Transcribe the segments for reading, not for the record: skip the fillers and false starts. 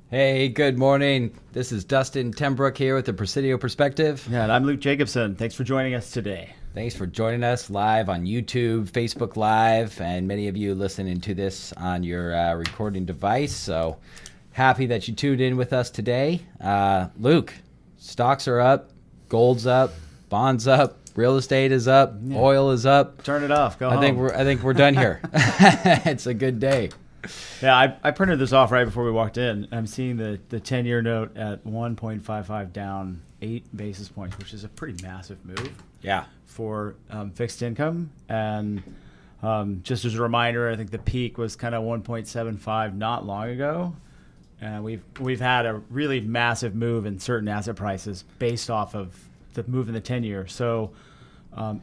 Hey, good morning. This is Dustin TenBroeck here with the Presidio Perspective. Yeah, and I'm Luke Jacobson. Thanks for joining us today. Thanks for joining us live on YouTube, Facebook Live, and many of you listening to this on your recording device. So happy that you tuned in with us today. Luke, stocks are up, gold's up, bonds up, real estate is up, oil is up. Turn it off. Go home. I think we're done here. It's a good day. Yeah, I printed this off right before we walked in. I'm seeing the 10-year note at 1.55 down 8 basis points, which is a pretty massive move. Yeah. For fixed income. And just as a reminder, I think the peak was kind of 1.75 not long ago. And we've had a really massive move in certain asset prices based off of the move in the 10-year. So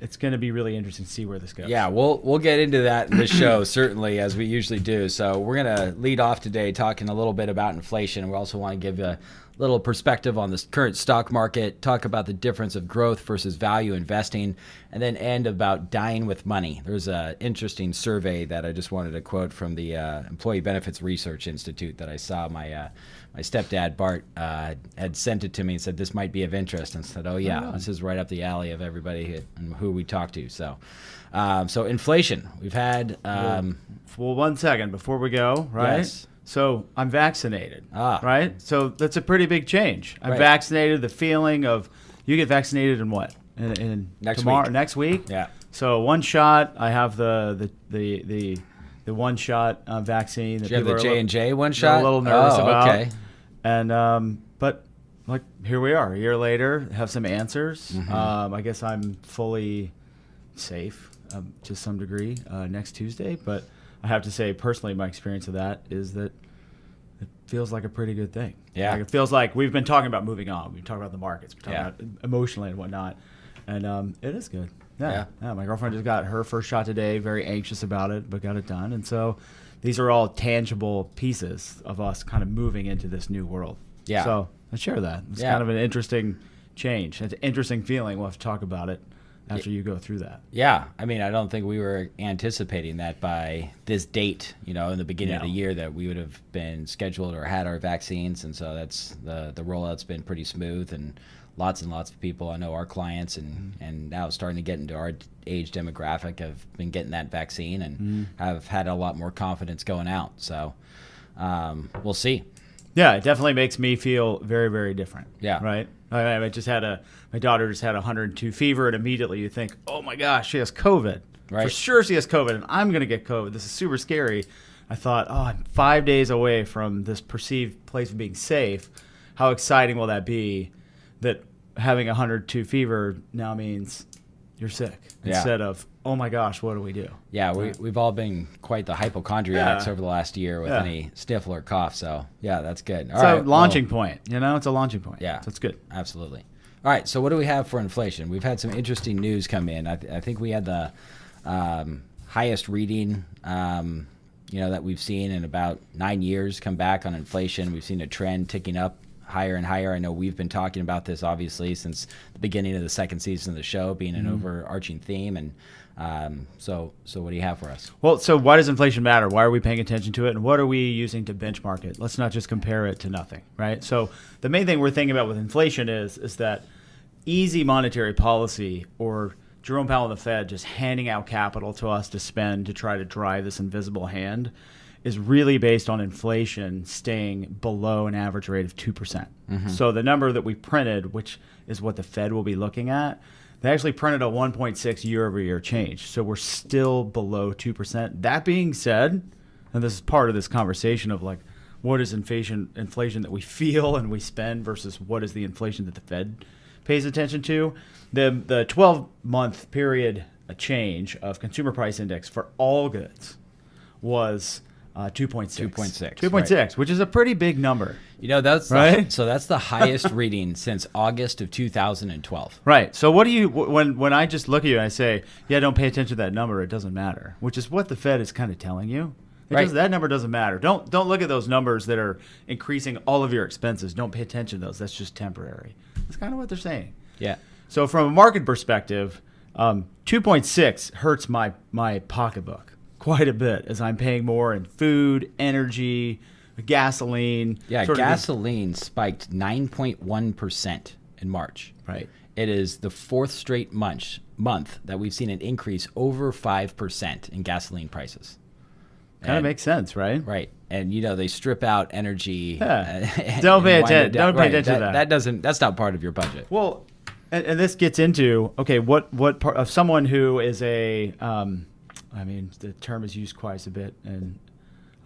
it's going to be really interesting to see where this goes. Yeah, we'll get into that in this show, certainly, as we usually do. So we're going to lead off today talking a little bit about inflation. We also want to give a little perspective on the current stock market, talk about the difference of growth versus value investing, and then end about dying with money. There's an interesting survey that I just wanted to quote from the Employee Benefits Research Institute that I saw my stepdad, Bart, had sent it to me and said, this might be of interest. And said, oh, yeah, this is right up the alley of everybody who we talk to. So inflation, we've had... well, 1 second before we go, right? Yes. So I'm vaccinated, right? So that's a pretty big change. I'm vaccinated. The feeling of you get vaccinated in what? In next week? Yeah. So one shot. I have the one shot vaccine. Do you have the J&J one shot? A little nervous about. Okay. And but like here we are, a year later, have some answers. Mm-hmm. I guess I'm fully safe to some degree next Tuesday, but. I have to say, personally, my experience of that is that it feels like a pretty good thing. Yeah. Like it feels like we've been talking about moving on. We've talked about the markets. We're talking about emotionally and whatnot. And it is good. Yeah. My girlfriend just got her first shot today, very anxious about it, but got it done. And so these are all tangible pieces of us kind of moving into this new world. Yeah. So I share that. It's kind of an interesting change. It's an interesting feeling. We'll have to talk about it after you go through that. Yeah. I mean, I don't think we were anticipating that by this date, in the beginning of the year that we would have been scheduled or had our vaccines. And so that's the rollout's been pretty smooth, and lots of people, I know our clients and now starting to get into our age demographic, have been getting that vaccine and have had a lot more confidence going out. So we'll see. Yeah, it definitely makes me feel very, very different. Yeah. Right? My daughter just had 102 fever, and immediately you think, oh my gosh, she has COVID. Right. For sure she has COVID, and I'm going to get COVID. This is super scary. I thought, I'm 5 days away from this perceived place of being safe. How exciting will that be that having 102 fever now means you're sick instead of, oh my gosh, what do we do? Yeah, we've all been quite the hypochondriacs over the last year with any sniffle or cough. So, yeah, that's good. It's a launching point. It's a launching point. Yeah. So it's good. Absolutely. All right, so what do we have for inflation? We've had some interesting news come in. I think we had the highest reading that we've seen in about 9 years come back on inflation. We've seen a trend ticking up higher and higher. I know we've been talking about this, obviously, since the beginning of the second season of the show, being an overarching theme. And so what do you have for us? Well, so why does inflation matter? Why are we paying attention to it? And what are we using to benchmark it? Let's not just compare it to nothing, right? So the main thing we're thinking about with inflation is that easy monetary policy, or Jerome Powell and the Fed just handing out capital to us to spend to try to drive this invisible hand, is really based on inflation staying below an average rate of 2%. Mm-hmm. So the number that we printed, which is what the Fed will be looking at, they actually printed a 1.6 year-over-year change. So we're still below 2%. That being said, and this is part of this conversation of like, what is inflation that we feel and we spend versus what is the inflation that the Fed pays attention to. The 12-month period change of consumer price index for all goods was 2.6. 2.6, which is a pretty big number. That's right. So that's the highest reading since August of 2012. Right. So what do you when I just look at you and I say, yeah, don't pay attention to that number, it doesn't matter, which is what the Fed is kind of telling you. That number doesn't matter. Don't look at those numbers that are increasing all of your expenses. Don't pay attention to those. That's just temporary. That's kind of what they're saying. Yeah. So from a market perspective, 2.6 hurts my pocketbook quite a bit as I'm paying more in food, energy, gasoline. Yeah, gasoline spiked 9.1% in March. Right. It is the fourth straight month that we've seen an increase over 5% in gasoline prices. Kind of makes sense, right? Right. And, they strip out energy. Yeah. Don't pay attention to that. That's not part of your budget. Well, and this gets into, okay, what part of someone who is the term is used quite a bit, and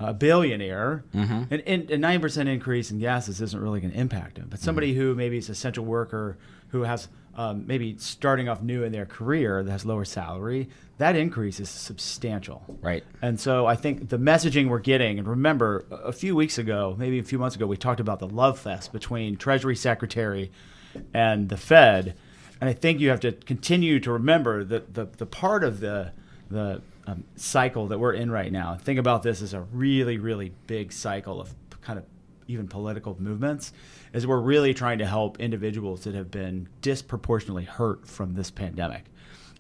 a billionaire, and a 9% increase in gases isn't really going to impact him. But somebody who maybe is an essential worker who has maybe starting off new in their career that has lower salary, that increase is substantial. Right. And so I think the messaging we're getting, and remember a few weeks ago, maybe a few months ago, we talked about the love fest between Treasury Secretary and the Fed. And I think you have to continue to remember that the part of the cycle that we're in right now, think about this as a really, really big cycle of kind of even political movements, is we're really trying to help individuals that have been disproportionately hurt from this pandemic.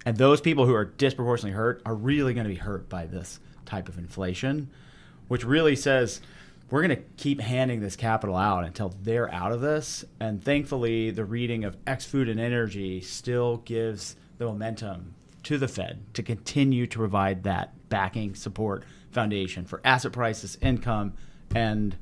And those people who are disproportionately hurt are really going to be hurt by this type of inflation, which really says we're going to keep handing this capital out until they're out of this. And thankfully, the reading of X food and energy still gives the momentum to the Fed to continue to provide that backing support foundation for asset prices, income, and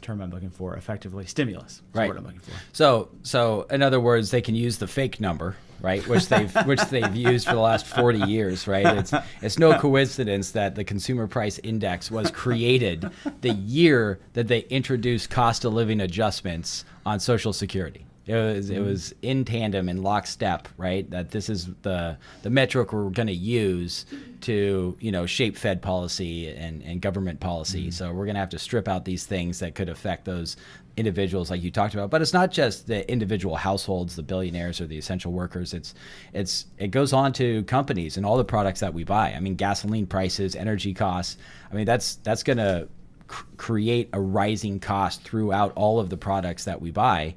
term I'm looking for, effectively stimulus. Right. What I'm looking for. So in other words, they can use the fake number, right? Which they've used for the last 40 years, right? It's no coincidence that the consumer price index was created the year that they introduced cost of living adjustments on Social Security. It was in tandem, in lockstep, right? That this is the metric we're going to use to shape Fed policy and government policy. So we're going to have to strip out these things that could affect those individuals like you talked about. But it's not just the individual households, the billionaires or the essential workers. It goes on to companies and all the products that we buy. I mean, gasoline prices, energy costs. I mean, that's going to create a rising cost throughout all of the products that we buy.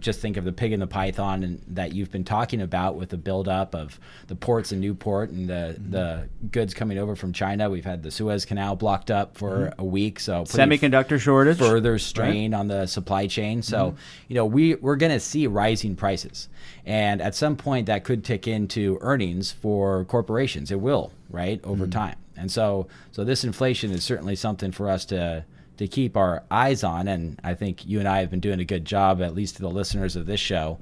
Just think of the pig and the python that you've been talking about with the buildup of the ports in Newport and the goods coming over from China. We've had the Suez Canal blocked up for a week, so semiconductor shortage, further strain on the supply chain. So we're going to see rising prices, and at some point that could tick into earnings for corporations. It will, right, over time. And so this inflation is certainly something for us to keep our eyes on, and I think you and I have been doing a good job, at least to the listeners of this show,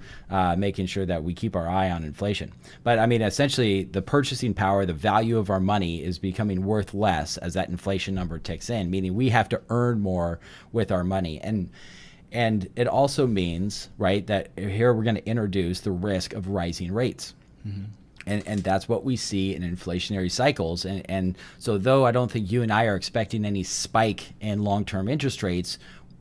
making sure that we keep our eye on inflation. But I mean, essentially, the purchasing power, the value of our money is becoming worth less as that inflation number ticks in, meaning we have to earn more with our money. And it also means, right, that here we're going to introduce the risk of rising rates. And that's what we see in inflationary cycles. And so though I don't think you and I are expecting any spike in long-term interest rates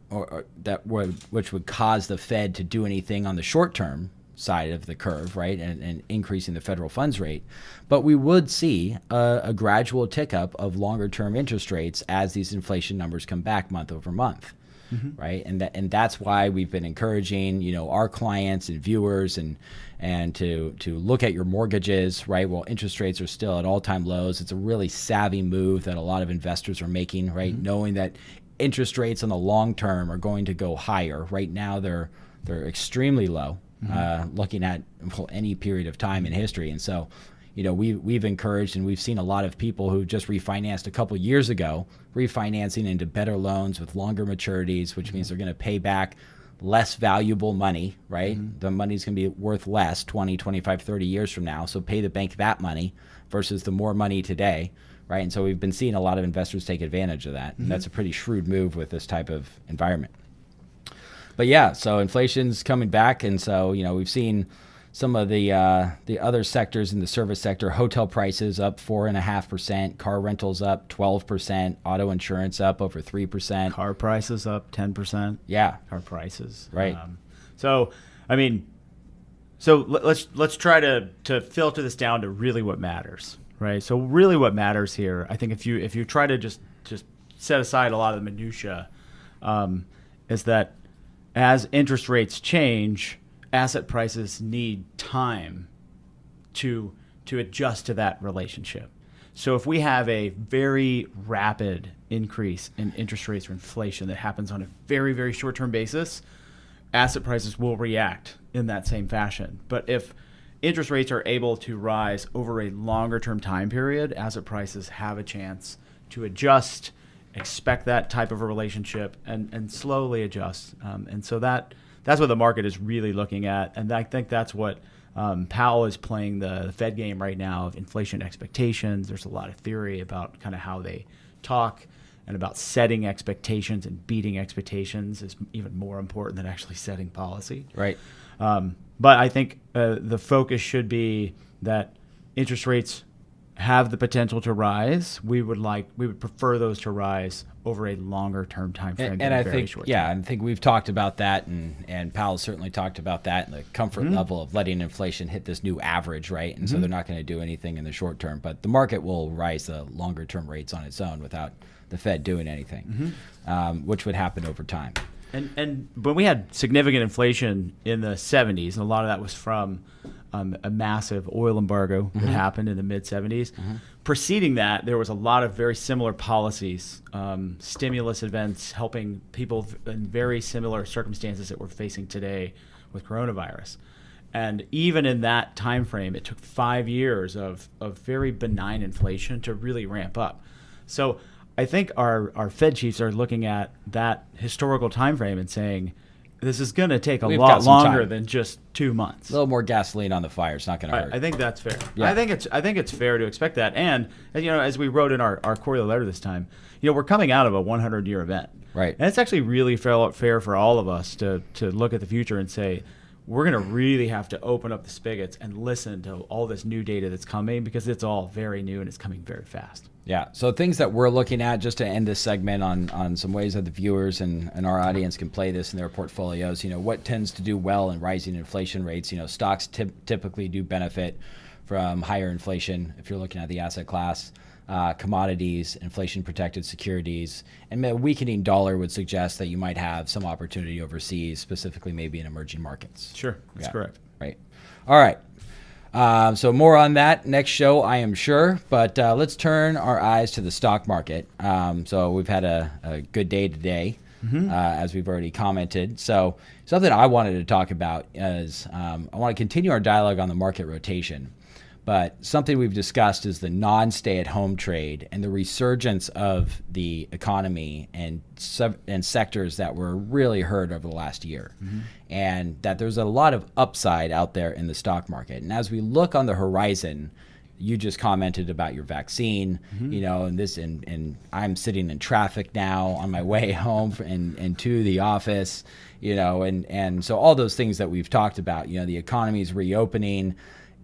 which would cause the Fed to do anything on the short-term side of the curve, right, and increasing the federal funds rate, but we would see a gradual tick up of longer-term interest rates as these inflation numbers come back month over month. Right, and that's why we've been encouraging our clients and viewers and to look at your mortgages, right? Well, interest rates are still at all-time lows. It's a really savvy move that a lot of investors are making, right? Knowing that interest rates on the long term are going to go higher. Right now, they're extremely low, looking at any period of time in history, and so. We've encouraged and we've seen a lot of people who just refinanced a couple years ago, refinancing into better loans with longer maturities, which means they're going to pay back less valuable money, right? The money's going to be worth less 20, 25, 30 years from now. So pay the bank that money versus the more money today, right? And so we've been seeing a lot of investors take advantage of that. And that's a pretty shrewd move with this type of environment. But yeah, so inflation's coming back. And so, we've seen some of the other sectors in the service sector, hotel prices up 4.5%, car rentals up 12%, auto insurance up over 3%. Car prices up 10%. Yeah. Car prices. Right. So let's try to filter this down to really what matters, right? So really what matters here, I think if you try to just set aside a lot of the minutia, is that as interest rates change, asset prices need time to adjust to that relationship. So if we have a very rapid increase in interest rates or inflation that happens on a very, very short-term basis, asset prices will react in that same fashion. But if interest rates are able to rise over a longer-term time period, asset prices have a chance to adjust, expect that type of a relationship, and slowly adjust. And so that's what the market is really looking at. And I think that's what Powell is playing the Fed game right now of inflation expectations. There's a lot of theory about kind of how they talk and about setting expectations, and beating expectations is even more important than actually setting policy. Right. But I think the focus should be that interest rates have the potential to rise. We would prefer those to rise over a longer term time frame. And I think, I think we've talked about that, and Powell certainly talked about that, and the comfort level of letting inflation hit this new average, right? And so they're not going to do anything in the short term, but the market will rise the longer term rates on its own without the Fed doing anything, which would happen over time. And when we had significant inflation in the 70s, and a lot of that was from a massive oil embargo that happened in the mid-70s. Preceding that, there was a lot of very similar policies, stimulus events helping people in very similar circumstances that we're facing today with coronavirus. And even in that time frame, it took 5 years of very benign inflation to really ramp up. So I think our Fed chiefs are looking at that historical time frame and saying, this is going to take a lot longer than just 2 months. A little more gasoline on the fire. It's not going to hurt. I think that's fair. Yeah. I think it's fair to expect that. And as we wrote in our quarterly letter this time, we're coming out of a 100-year event. Right. And it's actually really fair for all of us to look at the future and say, we're going to really have to open up the spigots and listen to all this new data that's coming, because it's all very new and it's coming very fast. Yeah. So things that we're looking at, just to end this segment on some ways that the viewers and our audience can play this in their portfolios. What tends to do well in rising inflation rates? Stocks typically do benefit from higher inflation if you're looking at the asset class. Commodities, inflation-protected securities, and a weakening dollar would suggest that you might have some opportunity overseas, specifically maybe in emerging markets. Sure, that's correct. Right. All right. So more on that next show, I am sure. But let's turn our eyes to the stock market. So we've had a good day today, as we've already commented. So something I wanted to talk about is I want to continue our dialogue on the market rotation. But something we've discussed is the non-stay-at-home trade and the resurgence of the economy and sectors that were really hurt over the last year. And that there's a lot of upside out there in the stock market. And as we look on the horizon, you just commented about your vaccine, and I'm sitting in traffic now on my way home and to the office, and so all those things that we've talked about, the economy's reopening.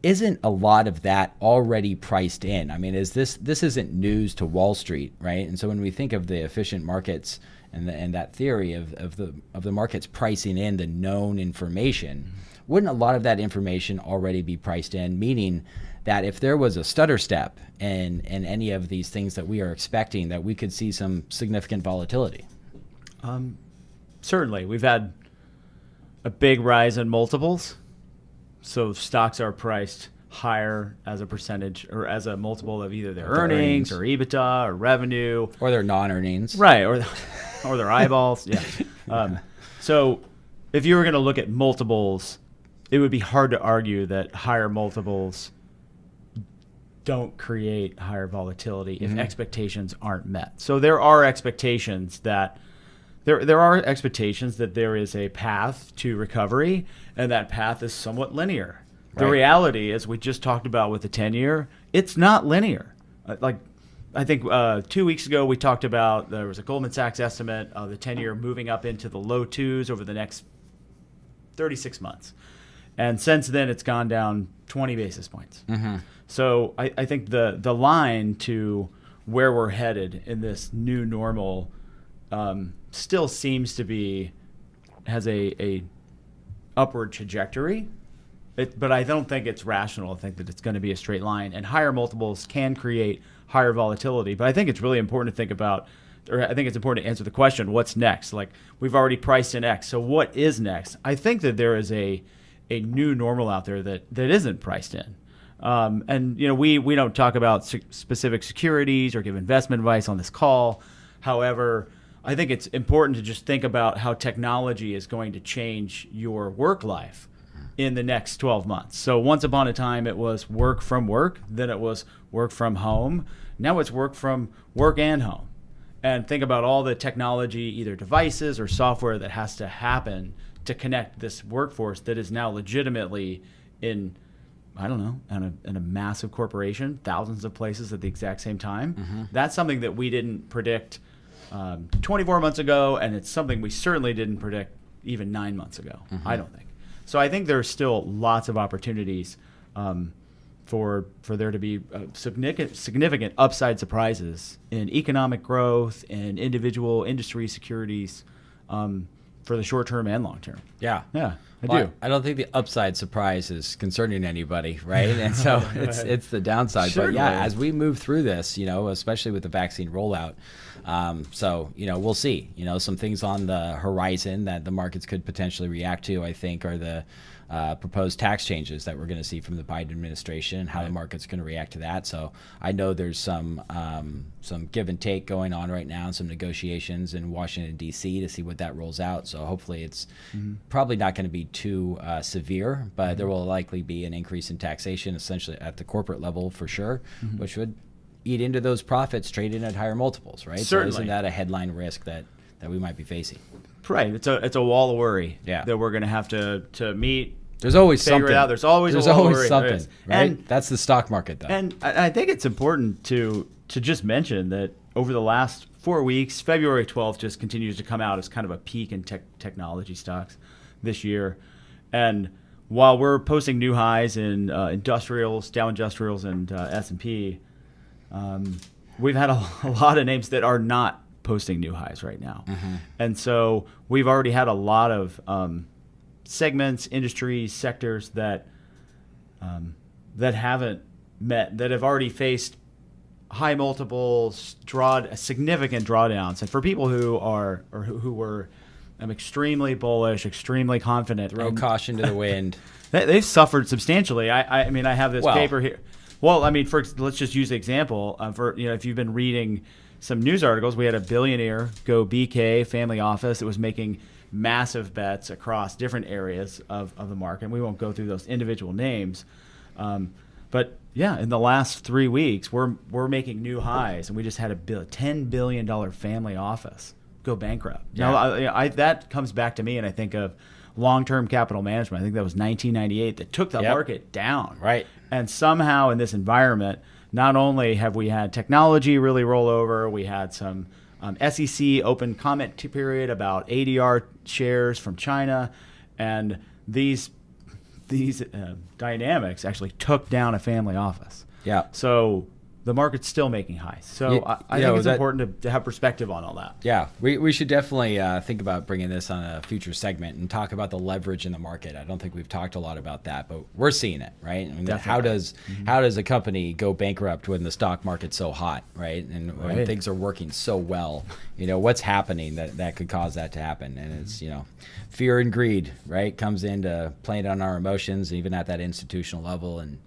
Isn't a lot of that already priced in? I mean, this isn't news to Wall Street, right? And so when we think of the efficient markets and that theory of the markets pricing in the known information, wouldn't a lot of that information already be priced in? Meaning that if there was a stutter step in any of these things that we are expecting, that we could see some significant volatility. Certainly, we've had a big rise in multiples. So stocks are priced higher as a percentage or as a multiple of either their earnings or EBITDA or revenue. Or their non-earnings. Right, or their eyeballs. Yeah. So if you were going to look at multiples, it would be hard to argue that higher multiples don't create higher volatility if expectations aren't met. So there are expectations that there is a path to recovery, and that path is somewhat linear. The reality, as we just talked about with the 10-year, it's not linear. I think 2 weeks ago we talked about there was a Goldman Sachs estimate of the 10-year moving up into the low twos over the next 36 months. And since then, it's gone down 20 basis points. So I think the line to where we're headed in this new normal still seems to has a upward trajectory, but I don't think it's rational to think that it's going to be a straight line. And higher multiples can create higher volatility. But I think it's really important to think about, or I think it's important to answer the question, what's next? Like, we've already priced in X, so what is next? I think that there is a new normal out there that isn't priced in. And we don't talk about specific securities or give investment advice on this call. However, I think it's important to just think about how technology is going to change your work life in the next 12 months. So once upon a time, it was work from work, then it was work from home. Now it's work from work and home. And think about all the technology, either devices or software, that has to happen to connect this workforce that is now legitimately in, I don't know, in a massive corporation, thousands of places at the exact same time. That's something that we didn't predict 24 months ago, and it's something we certainly didn't predict even 9 months ago, I don't think. So I think there's still lots of opportunities for there to be significant upside surprises in economic growth and individual industry securities for the short term and long term. Yeah. I Well, do. I don't think the upside surprise is concerning anybody, right? And so it's the downside. Certainly. But yeah, as we move through this, especially with the vaccine rollout, we'll see, some things on the horizon that the markets could potentially react to, I think, are the proposed tax changes that we're going to see from the Biden administration and how the market's going to react to that. So I know there's some give and take going on right now, and some negotiations in Washington, D.C. to see what that rolls out. So hopefully it's probably not going to be too severe, but there will likely be an increase in taxation, essentially at the corporate level for sure, which would eat into those profits traded at higher multiples, right? Certainly. So isn't that a headline risk that we might be facing? Right. It's a wall of worry Yeah. that we're going to have to meet. There's always Figure something. it out. There's always a wall of worry. There something, is. right? And- That's the stock market, though. And I think it's important to just mention that over the last 4 weeks, February 12th just continues to come out as kind of a peak in technology stocks this year. And while we're posting new highs in industrials, Dow Industrials, and S&P, we've had a lot of names that are not posting new highs right now. And so we've already had a lot of segments, industries, sectors that haven't met, that have already faced high multiples, significant drawdowns. And for people who were extremely bullish, extremely confident, Throw caution to the wind. they've suffered substantially. I mean, I have this paper here. Well, I mean, let's just use the example. If you've been reading some news articles, we had a billionaire go BK, family office, that was making massive bets across different areas of the market. And we won't go through those individual names. But yeah, in the last 3 weeks, we're making new highs, and we just had a $10 billion family office go bankrupt. Yeah. Now, that comes back to me, and I think of long-term capital management. I think that was 1998 that took the market down. Right. And somehow in this environment, not only have we had technology really roll over, we had some SEC open comment period about ADR shares from China, and these dynamics actually took down a family office. Yeah. So the market's still making highs. So I think it's important to have perspective on all that. Yeah, we should definitely think about bringing this on a future segment and talk about the leverage in the market. I don't think we've talked a lot about that, but we're seeing it, right? I mean, how does a company go bankrupt when the stock market's so hot, right? And when things are working so well, what's happening that could cause that to happen? And it's, fear and greed, right, comes into playing on our emotions, even at that institutional level, and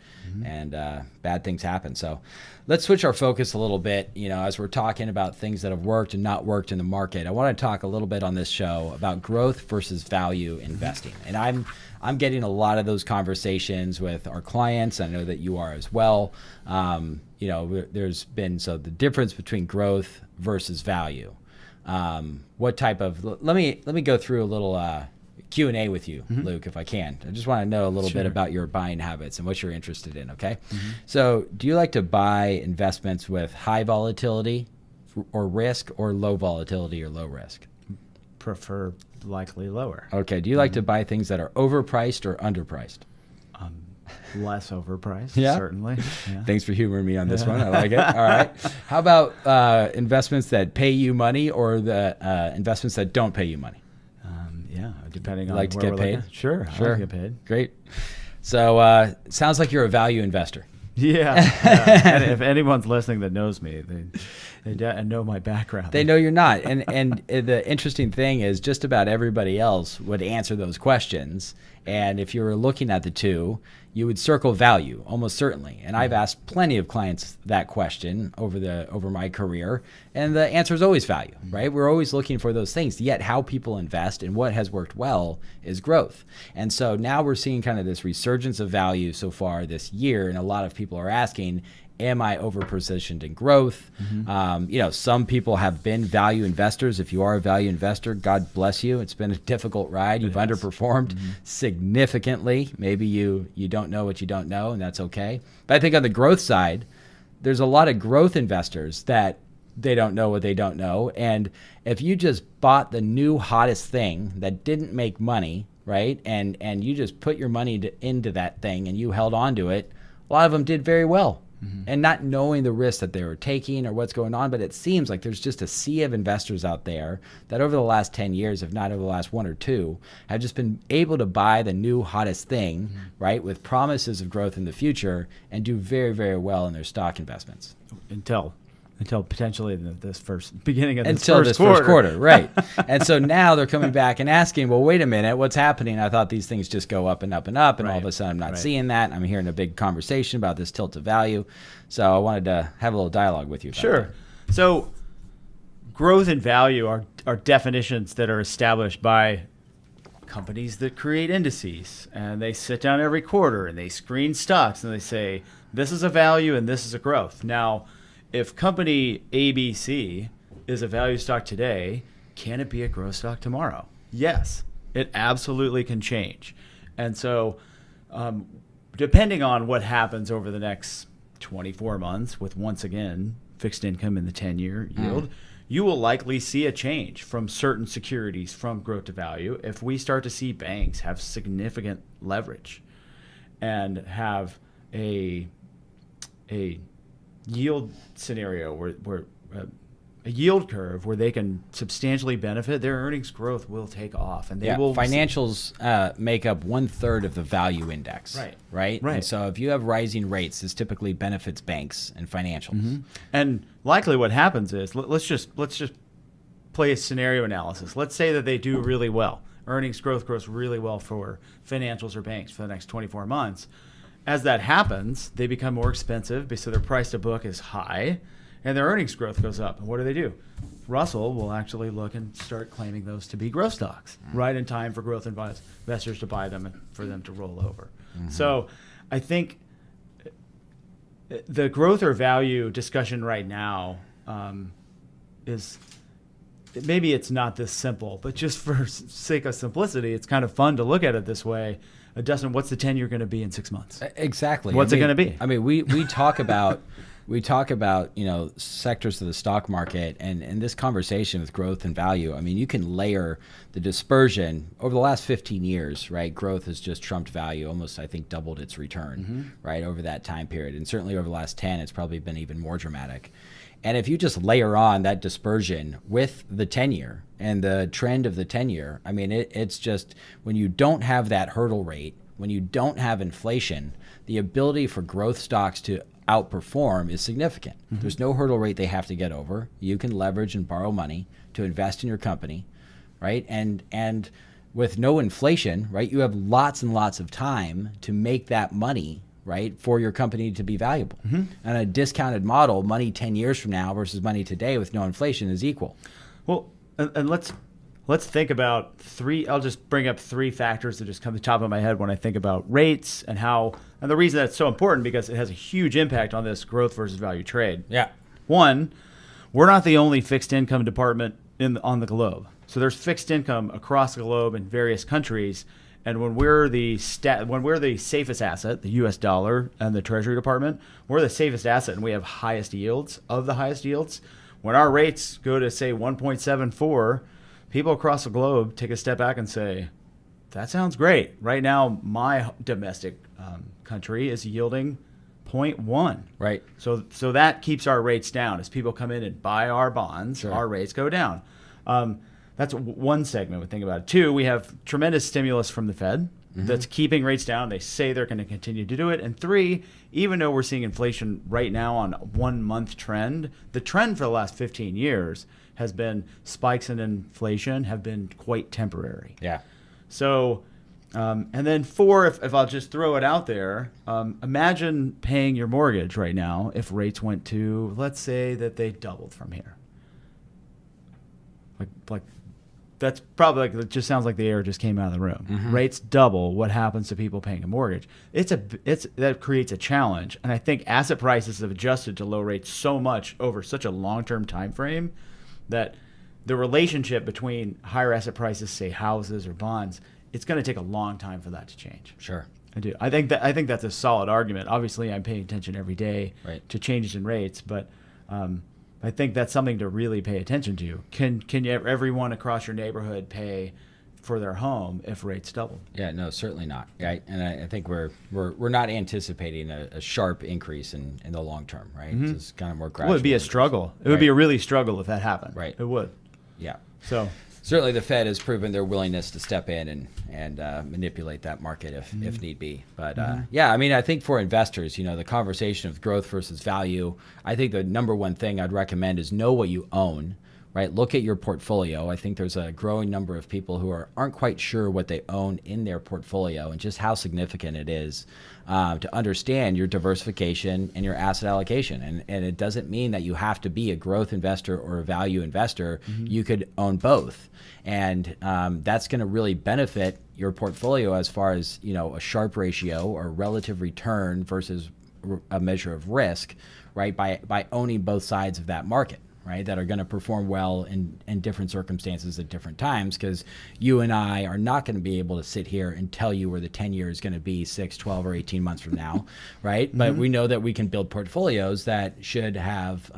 bad things happen. So let's switch our focus a little bit. As we're talking about things that have worked and not worked in the market, I want to talk a little bit on this show about growth versus value investing. And I'm getting a lot of those conversations with our clients. I know that you are as well. There's been the difference between growth versus value. What type of? Let me go through a little Q&A with you, Luke, if I can. I just want to know a little bit about your buying habits and what you're interested in, okay? So do you like to buy investments with high volatility or risk, or low volatility or low risk? Prefer likely lower. Okay. Do you like to buy things that are overpriced or underpriced? Less overpriced, Yeah? certainly. Yeah. Thanks for humoring me on this one. I like it. All right. How about investments that pay you money, or the investments that don't pay you money? Yeah, depending on like to where get we're paid? looking. Sure. I like to get paid. Great. So sounds like you're a value investor. Yeah. And if anyone's listening that knows me, And know my background. They know you're not. And the interesting thing is just about everybody else would answer those questions. And if you were looking at the two, you would circle value almost certainly. And I've asked plenty of clients that question over my career, and the answer is always value, right? We're always looking for those things. Yet how people invest and what has worked well is growth. And so now we're seeing kind of this resurgence of value so far this year, and a lot of people are asking, am I over-positioned in growth? Some people have been value investors. If you are a value investor, God bless you. It's been a difficult ride. You've underperformed significantly. Maybe you don't know what you don't know, and that's okay. But I think on the growth side, there's a lot of growth investors that they don't know what they don't know. And if you just bought the new hottest thing that didn't make money, right, and you just put your money into that thing and you held on to it, a lot of them did very well. And not knowing the risk that they were taking or what's going on. But it seems like there's just a sea of investors out there that over the last 10 years, if not over the last 1 or 2, have just been able to buy the new hottest thing, right, with promises of growth in the future and do very, very well in their stock investments. Until potentially this beginning of this until first this quarter. first quarter, right? And so now they're coming back and asking, well, wait a minute, what's happening? I thought these things just go up and up and up, and all of a sudden I'm not seeing that. I'm hearing a big conversation about this tilt to value. So I wanted to have a little dialogue with you about Sure. that. So growth and value are definitions that are established by companies that create indices, and they sit down every quarter and they screen stocks and they say, this is a value and this is a growth. Now, if company ABC is a value stock today, can it be a growth stock tomorrow? Yes, it absolutely can change. And so depending on what happens over the next 24 months with, once again, fixed income in the 10-year yield, you will likely see a change from certain securities from growth to value if we start to see banks have significant leverage and have a yield scenario where a yield curve where they can substantially benefit, their earnings growth will take off, and they will. Financials make up 1/3 of the value index, right? And so if you have rising rates, this typically benefits banks and financials. And likely what happens is, let's just play a scenario analysis. Let's say that they do really well, earnings growth grows really well for financials or banks for the next 24 months. As that happens, they become more expensive because their price to book is high, and their earnings growth goes up. And what do? Russell will actually look and start claiming those to be growth stocks right in time for growth investors to buy them and for them to roll over. So I think the growth or value discussion right now is, maybe it's not this simple, but just for sake of simplicity, it's kind of fun to look at it this way. Dustin, what's the 10-year going to be in 6 months? Exactly. What's it going to be? I mean, we talk about sectors of the stock market, and in this conversation with growth and value, I mean, you can layer the dispersion over the last 15 years, right? Growth has just trumped value, almost, I think, doubled its return, right, over that time period. And certainly over the last 10, it's probably been even more dramatic. And if you just layer on that dispersion with the 10-year and the trend of the 10-year, I mean, it's just, when you don't have that hurdle rate, when you don't have inflation, the ability for growth stocks to outperform is significant. There's no hurdle rate they have to get over. You can leverage and borrow money to invest in your company, right? And with no inflation, right, you have lots and lots of time to make that money, right, for your company to be valuable. And a discounted model, money 10 years from now versus money today with no inflation is equal. Well, and let's think about I'll just bring up 3 factors that just come to the top of my head when I think about rates and the reason that's so important, because it has a huge impact on this growth versus value trade. Yeah. One, we're not the only fixed income department on the globe. So there's fixed income across the globe in various countries. And when we're the safest asset, the U.S. dollar and the Treasury Department, we're the safest asset, and we have highest yields of the highest yields. When our rates go to, say, 1.74, people across the globe take a step back and say, that sounds great. Right now, my domestic country is yielding 0.1. Right. So that keeps our rates down. As people come in and buy our bonds, our rates go down. That's one segment we think about it. 2, we have tremendous stimulus from the Fed. that's keeping rates down. They say they're going to continue to do it. And 3, even though we're seeing inflation right now on a 1-month trend, the trend for the last 15 years has been spikes in inflation have been quite temporary. Yeah. So, and then 4, if I'll just throw it out there, imagine paying your mortgage right now if rates went to, let's say that they doubled from here. Like that's probably it just sounds like the air just came out of the room. Rates double. What happens to people paying a mortgage? That creates a challenge. And I think asset prices have adjusted to low rates so much over such a long-term time frame that the relationship between higher asset prices, say houses or bonds, it's going to take a long time for that to change. Sure. I do. I think that's a solid argument. Obviously, I'm paying attention every day to changes in rates, but I think that's something to really pay attention to. Can everyone across your neighborhood pay for their home if rates double? Yeah, no, certainly not. Right, and I think we're not anticipating a sharp increase in the long term. Right, it's kind of more gradual. Well, it'd be a struggle. It would be a really struggle if that happened. Right, it would. Yeah. So certainly the Fed has proven their willingness to step in and manipulate that market if need be. But yeah, I mean, I think for investors, the conversation of growth versus value, I think the number one thing I'd recommend is know what you own, right? Look at your portfolio. I think there's a growing number of people who aren't quite sure what they own in their portfolio and just how significant it is to understand your diversification and your asset allocation. And it doesn't mean that you have to be a growth investor or a value investor. You could own both. And that's going to really benefit your portfolio as far as, a Sharpe ratio or relative return versus a measure of risk, right? By owning both sides of that market. Right, that are going to perform well in different circumstances at different times, because you and I are not going to be able to sit here and tell you where the 10-year is going to be 6, 12, or 18 months from now, right? But we know that we can build portfolios that should have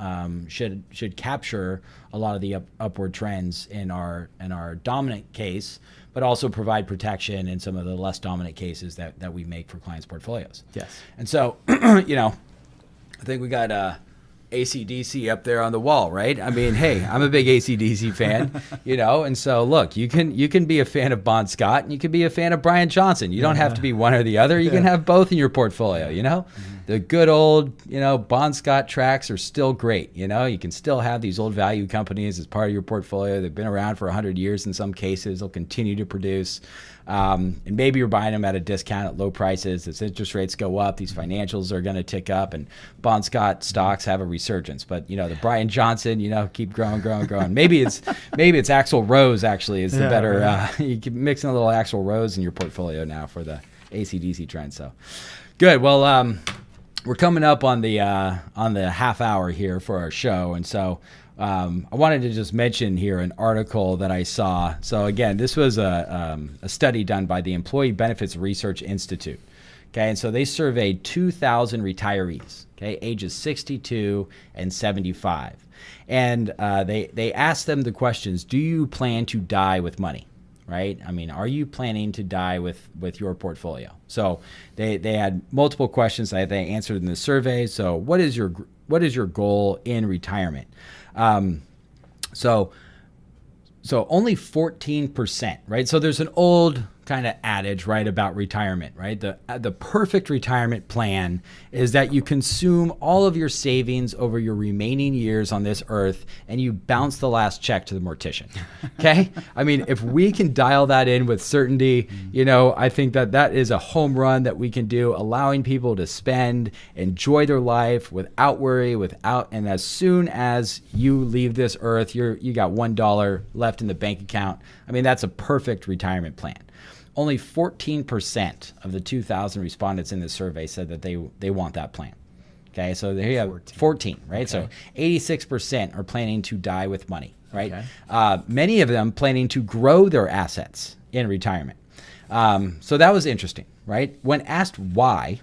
should capture a lot of the upward trends in our dominant case, but also provide protection in some of the less dominant cases that we make for clients' portfolios. Yes. And so, I think we got AC/DC up there on the wall, right? I mean, hey, I'm a big AC/DC fan, and so look, you can be a fan of Bon Scott and you can be a fan of Brian Johnson. You don't have to be one or the other. You can have both in your portfolio, The good old, Bon Scott tracks are still great, You can still have these old value companies as part of your portfolio. They've been around for 100 years in some cases. They'll continue to produce. And maybe you're buying them at a discount at low prices. As interest rates go up, these financials are going to tick up, and Bon Scott stocks have a resurgence. But the Brian Johnson, keep growing. Maybe it's Axl Rose actually is the better. You can mix in a little Axl Rose in your portfolio now for the AC/DC trend. So good. Well, we're coming up on the half hour here for our show, and so. I wanted to just mention here an article that I saw. So again, this was a study done by the Employee Benefits Research Institute. Okay, and so they surveyed 2,000 retirees, ages 62 and 75. And they asked them the questions, do you plan to die with money? Right? I mean, are you planning to die with your portfolio? So they had multiple questions that they answered in the survey. So what is your goal in retirement? So only 14%, right? So there's an old kind of adage, right, about retirement, right? The perfect retirement plan is that you consume all of your savings over your remaining years on this earth and you bounce the last check to the mortician. Okay? I mean, if we can dial that in with certainty, I think that is a home run that we can do, allowing people to spend, enjoy their life without worry, and as soon as you leave this earth, you got $1 left in the bank account. I mean, that's a perfect retirement plan. Only 14% of the 2,000 respondents in this survey said that they want that plan. Okay, so there you have 14, right? Okay. So 86% are planning to die with money, right? Okay. Many of them planning to grow their assets in retirement. So that was interesting, right? When asked why,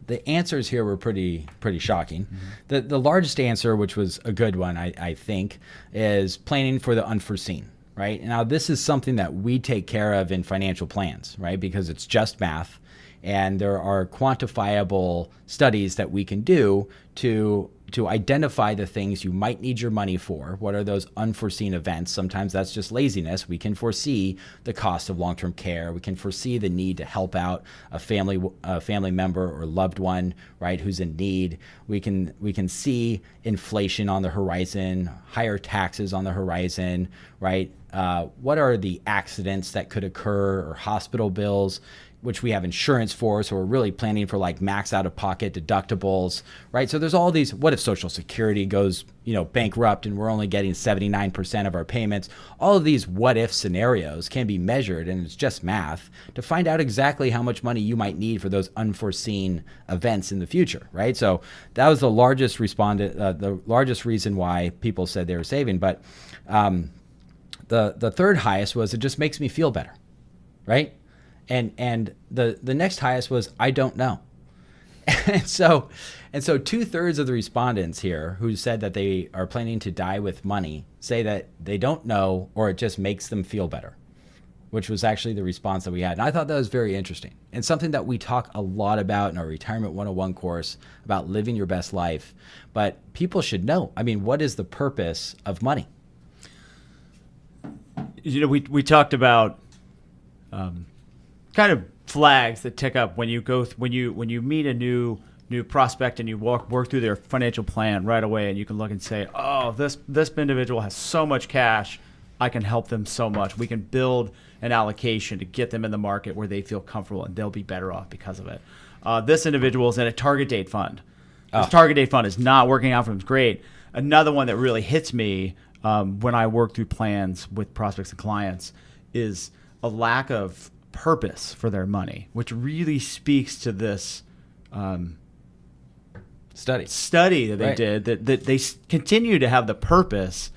the answers here were pretty shocking. The largest answer, which was a good one, I think, is planning for the unforeseen. Right? Now, this is something that we take care of in financial plans, right? Because it's just math. And there are quantifiable studies that we can do to identify the things you might need your money for. What are those unforeseen events? Sometimes that's just laziness. We can foresee the cost of long-term care. We can foresee the need to help out a family member or loved one, right, who's in need. We can see inflation on the horizon, higher taxes on the horizon, right? What are the accidents that could occur, or hospital bills, which we have insurance for, so we're really planning for like max out-of-pocket deductibles, right? So there's all these, what if Social Security goes, bankrupt and we're only getting 79% of our payments? All of these what-if scenarios can be measured, and it's just math, to find out exactly how much money you might need for those unforeseen events in the future, right? So that was the largest the largest reason why people said they were saving. But the third highest was, it just makes me feel better, right? And the next highest was, I don't know. And so 2/3 of the respondents here who said that they are planning to die with money say that they don't know, or it just makes them feel better, which was actually the response that we had. And I thought that was very interesting, and something that we talk a lot about in our Retirement 101 course about living your best life. But people should know, what is the purpose of money? We talked about kind of flags that tick up when you when you meet a new prospect and you work through their financial plan right away, and you can look and say, oh, this individual has so much cash, I can help them so much. We can build an allocation to get them in the market where they feel comfortable, and they'll be better off because of it. This individual is in a target date fund. This target date fund is not working out for them. It's great. Another one that really hits me when I work through plans with prospects and clients is a lack of purpose for their money, which really speaks to this study that they did, that they continue to have the purpose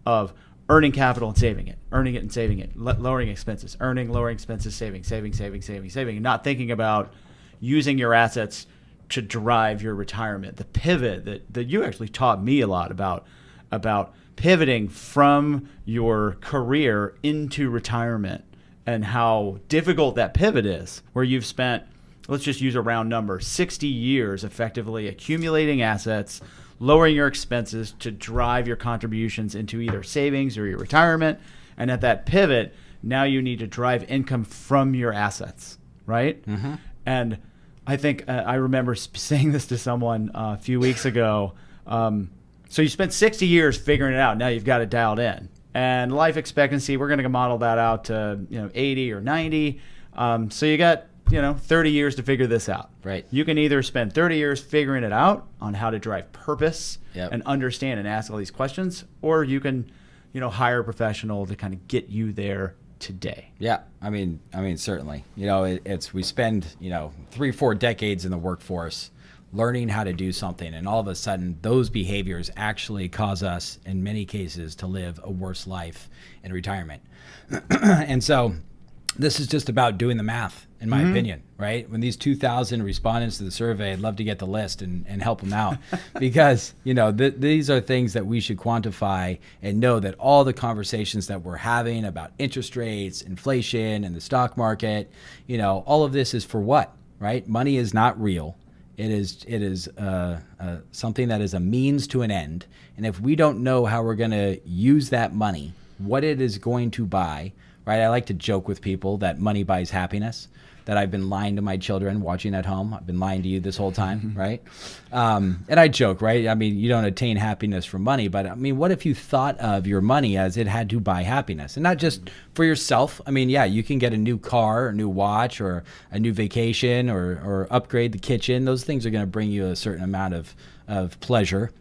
of earning capital and saving it, earning it and saving it, lowering expenses, lowering expenses, saving, and not thinking about using your assets to drive your retirement. The pivot that you actually taught me a lot about pivoting from your career into retirement, and how difficult that pivot is, where you've spent, let's just use a round number, 60 years effectively accumulating assets, lowering your expenses to drive your contributions into either savings or your retirement. And at that pivot, now you need to drive income from your assets, right? Mm-hmm. And I think I remember saying this to someone a few weeks ago. So you spent 60 years figuring it out. Now you've got it dialed in. And life expectancy, we're going to model that out to 80 or 90. So you got 30 years to figure this out. Right. You can either spend 30 years figuring it out on how to drive purpose and understand and ask all these questions, or you can hire a professional to kind of get you there today. Yeah, certainly. We spend 3-4 decades in the workforce learning how to do something, and all of a sudden those behaviors actually cause us in many cases to live a worse life in retirement. And so this is just about doing the math, in my opinion, right? When these 2,000 respondents to the survey, I'd love to get the list and help them out because, these are things that we should quantify and know that all the conversations that we're having about interest rates, inflation, and the stock market, all of this is for what, right? Money is not real. It is something that is a means to an end. And if we don't know how we're going to use that money, what it is going to buy, right? I like to joke with people that money buys happiness, that I've been lying to my children watching at home. I've been lying to you this whole time, right? And I joke, right? You don't attain happiness from money, but what if you thought of your money as it had to buy happiness? And not just for yourself. You can get a new car, a new watch, or a new vacation, or upgrade the kitchen. Those things are going to bring you a certain amount of pleasure,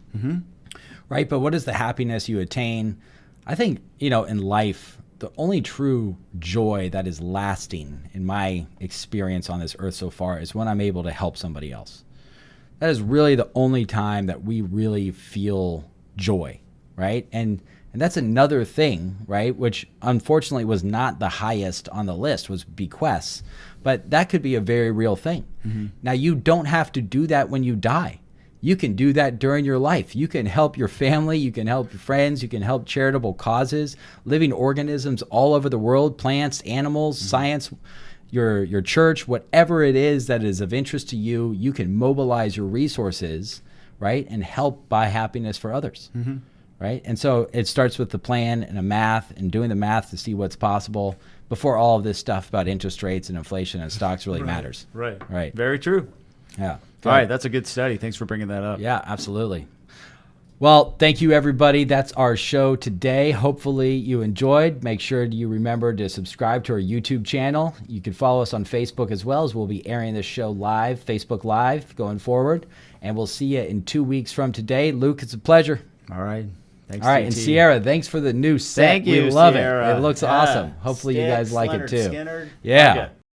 right? But what is the happiness you attain? I think, in life, the only true joy that is lasting in my experience on this earth so far is when I'm able to help somebody else. That is really the only time that we really feel joy, right? And that's another thing, right, which unfortunately was not the highest on the list, was bequests. But that could be a very real thing. Mm-hmm. Now, you don't have to do that when you die. You can do that during your life. You can help your family. You can help your friends. You can help charitable causes, living organisms all over the world, plants, animals, science. your church, whatever it is that is of interest to you, you can mobilize your resources, right, and help buy happiness for others, right? And so it starts with the plan and a math and doing the math to see what's possible before all of this stuff about interest rates and inflation and stocks really matters. Right. Very true. Yeah. All right, that's a good study. Thanks for bringing that up. Yeah, absolutely. Well, thank you, everybody. That's our show today. Hopefully you enjoyed. Make sure you remember to subscribe to our YouTube channel. You can follow us on Facebook as well, as we'll be airing this show live, Facebook Live, going forward. And we'll see you in 2 weeks from today. Luke, it's a pleasure. All right. Thanks, All right, TT. and Sierra, thanks for the new set. Thank you, We love Sierra. it. It looks awesome. Hopefully you guys like it too. Skinner. Yeah. Like it.